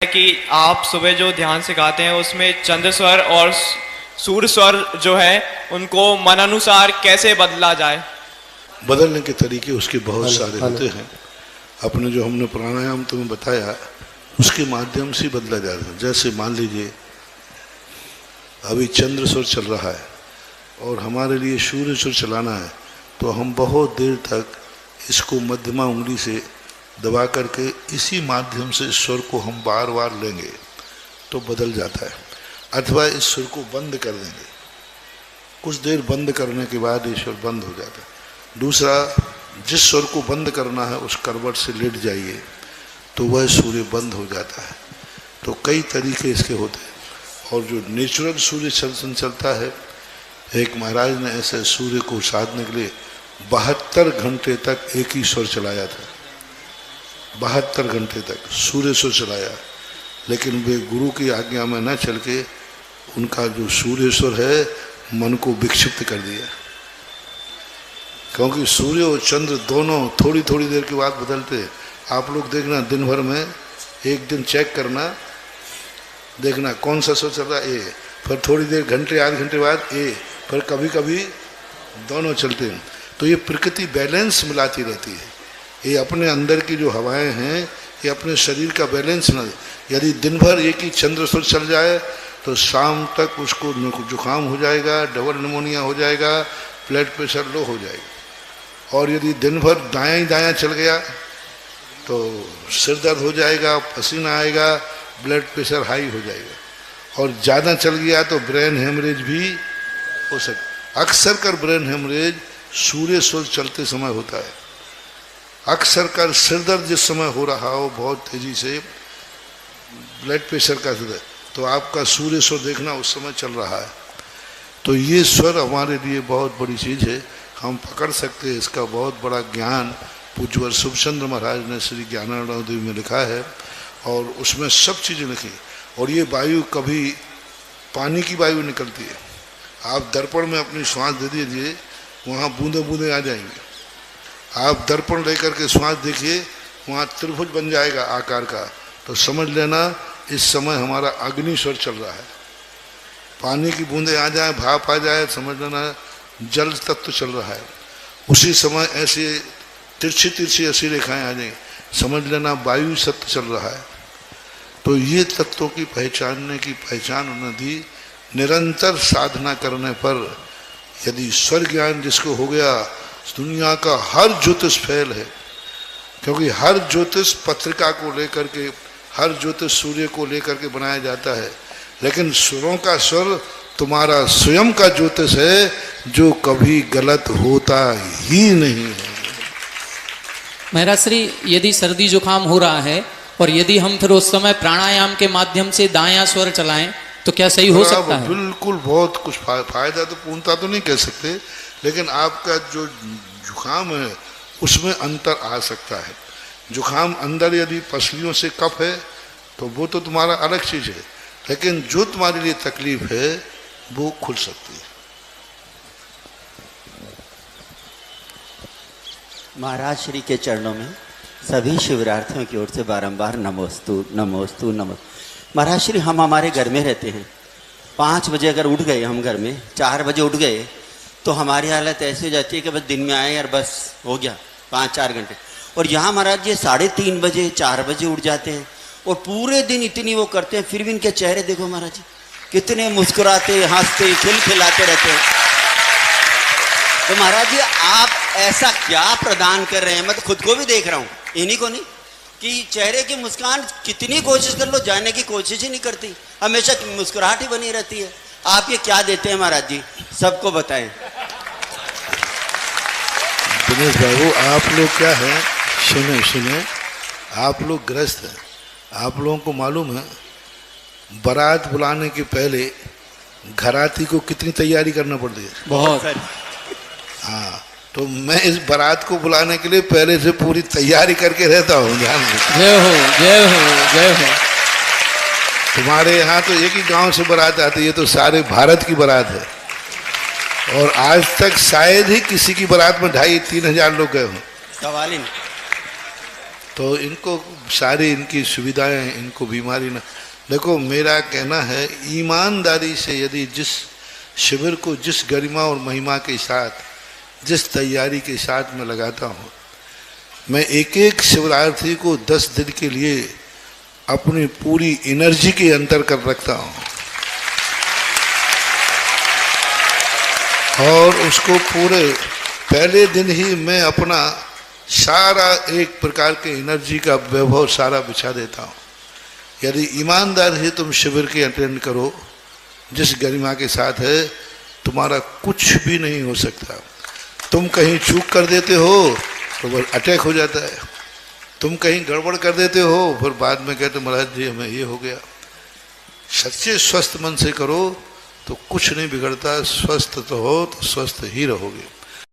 कि आप सुबह जो ध्यान सिखाते हैं उसमें चंद्र स्वर और सूर्य स्वर जो है उनको मन अनुसार कैसे बदला जाए। बदलने के तरीके उसके बहुत सारे होते हैं। अपने जो हमने प्राणायाम तुम्हें बताया उसके माध्यम से बदला जाता है। जैसे मान लीजिए अभी चंद्र स्वर चल रहा है और हमारे लिए सूर्य स्वर चलाना है, तो हम बहुत देर तक इसको मध्यमा उंगली से दबा करके इसी माध्यम से स्वर को हम बार बार लेंगे तो बदल जाता है। अथवा इस स्वर को बंद कर देंगे, कुछ देर बंद करने के बाद ये स्वर बंद हो जाता है। दूसरा, जिस स्वर को बंद करना है उस करवट से लेट जाइए तो वह सूर्य बंद हो जाता है। तो कई तरीके इसके होते हैं। और जो नेचुरल सूर्य चलता है, एक महाराज ने ऐसे सूर्य को साधने के लिए 72 घंटे तक एक ही स्वर चलाया था। 72 घंटे तक सूर्य स्वर चलाया, लेकिन वे गुरु की आज्ञा में न चल के उनका जो सूर्य स्वर है मन को विक्षिप्त कर दिया। क्योंकि सूर्य और चंद्र दोनों थोड़ी थोड़ी देर के बाद बदलते हैं। आप लोग देखना, दिन भर में एक दिन चेक करना, देखना कौन सा स्वर चल रहा है, ए, फिर थोड़ी देर घंटे आध घंटे बाद ए, फिर कभी कभी दोनों चलते हैं। तो ये प्रकृति बैलेंस मिलाती रहती है। ये अपने अंदर की जो हवाएं हैं ये अपने शरीर का बैलेंस ना, यदि दिन भर एक ही चंद्र स्वर चल जाए तो शाम तक उसको जुकाम हो जाएगा, डबल निमोनिया हो जाएगा, ब्लड प्रेशर लो हो जाएगा। और यदि दिन भर दायां ही दायां चल गया तो सिर दर्द हो जाएगा, पसीना आएगा, ब्लड प्रेशर हाई हो जाएगा। और ज़्यादा चल गया तो ब्रेन हेमरेज भी हो सकता। अक्सर कर ब्रेन हेमरेज सूर्य स्वर चलते समय होता है। अक्सर कर सिर दर्द जिस समय हो रहा हो बहुत तेजी से, ब्लड प्रेशर का दर्द, तो आपका सूर्य स्वर देखना उस समय चल रहा है। तो ये स्वर हमारे लिए बहुत बड़ी चीज़ है, हम पकड़ सकते हैं। इसका बहुत बड़ा ज्ञान पूज्यवर शुभचंद्र महाराज ने श्री ज्ञानानंद देव में लिखा है और उसमें सब चीज़ें लिखी। और ये वायु कभी पानी की वायु निकलती है, आप दर्पण में अपनी श्वास दे दीजिए, वहाँ बूंदे बूंदे आ जाएंगे। आप दर्पण लेकर के श्वास देखिए, वहाँ त्रिभुज बन जाएगा आकार का, तो समझ लेना इस समय हमारा अग्नि स्वर चल रहा है। पानी की बूंदे आ जाए, भाप आ जाए, समझ लेना जल तत्व चल रहा है। उसी समय ऐसे तिरछी तिरछी ऐसी रेखाएं आ जाएंगी, समझ लेना वायु सत्य चल रहा है। तो ये तत्वों की पहचानने की पहचान उन्हें दी। निरंतर साधना करने पर यदि स्वर ज्ञान जिसको हो गया, दुनिया का हर ज्योतिष फैल है। क्योंकि हर ज्योतिष पत्रिका को लेकर के, हर ज्योतिष सूर्य को लेकर के बनाया जाता है, लेकिन सुरों का स्वर तुम्हारा स्वयं का ज्योतिष है जो कभी गलत होता ही नहीं है। महाराज श्री, यदि सर्दी जुकाम हो रहा है और यदि हम फिर उस समय प्राणायाम के माध्यम से दायां स्वर चलाएं तो क्या सही हो सकता है? बिल्कुल, बहुत कुछ फायदा तो पूर्णता तो नहीं कह सकते, लेकिन आपका जो जुकाम है उसमें अंतर आ सकता है। जुकाम अंदर यदि पसलियों से कफ है तो वो तो तुम्हारा अलग चीज़ है, लेकिन जो तुम्हारे लिए तकलीफ है वो खुल सकती है। महाराज श्री के चरणों में सभी शिवरार्थियों की ओर से बारंबार नमोस्तु नमोस्तु नमोस्तु। महाराज श्री, हम हमारे घर में रहते हैं, 5 बजे अगर उठ गए हम घर में, 4 बजे उठ गए तो हमारी हालत ऐसी हो जाती है कि बस दिन में आए यार, बस हो गया 5-4 घंटे। और यहाँ महाराज जी 3:30 बजे 4 बजे उठ जाते हैं और पूरे दिन इतनी वो करते हैं, फिर भी इनके चेहरे देखो महाराज जी, कितने मुस्कुराते हंसते खिलखिलाते रहते हैं। तो महाराज जी आप ऐसा क्या प्रदान कर रहे हैं? मैं तो खुद को भी देख रहा हूँ, इन्हीं को नहीं, कि चेहरे की मुस्कान कितनी कोशिश कर लो, जाने की कोशिश ही नहीं करती, हमेशा मुस्कुराहट ही बनी रहती है। आप ये क्या देते हैं महाराज जी, सबको बताएं। दिनेश बाबू, आप लोग क्या है, सुने, आप लोग गृहस्थ हैं, आप लोगों को मालूम है बारात बुलाने के पहले घराती को कितनी तैयारी करना पड़ती है? बहुत। हाँ, तो मैं इस बारात को बुलाने के लिए पहले से पूरी तैयारी करके रहता हूँ। ध्यान रखिए। जय हो जय हो जय हो। तुम्हारे यहाँ तो एक ही गांव से बारात आती है, तो सारे भारत की बारात है। और आज तक शायद ही किसी की बारात में 2,500-3,000 लोग गए हों। कवालीन। तो इनको सारी इनकी सुविधाएं, इनको बीमारी ना। देखो मेरा कहना है, ईमानदारी से यदि जिस शिविर को जिस गरिमा और महिमा के साथ, जिस तैयारी के साथ मैं लगाता हूँ, मैं एक एक शिवरार्थी को 10 दिन के लिए अपनी पूरी एनर्जी के अंतर कर रखता हूँ और उसको पूरे पहले दिन ही मैं अपना सारा एक प्रकार के एनर्जी का वैभव सारा बिछा देता हूँ। यदि ईमानदार ही तुम शिविर के अटेंड करो जिस गरिमा के साथ है, तुम्हारा कुछ भी नहीं हो सकता। तुम कहीं चूक कर देते हो तो फिर अटैक हो जाता है, तुम कहीं गड़बड़ कर देते हो फिर बाद में कहते महाराज जी हमें ये हो गया। सच्चे स्वस्थ मन से करो तो कुछ नहीं बिगड़ता, स्वस्थ तो हो तो स्वस्थ ही रहोगे।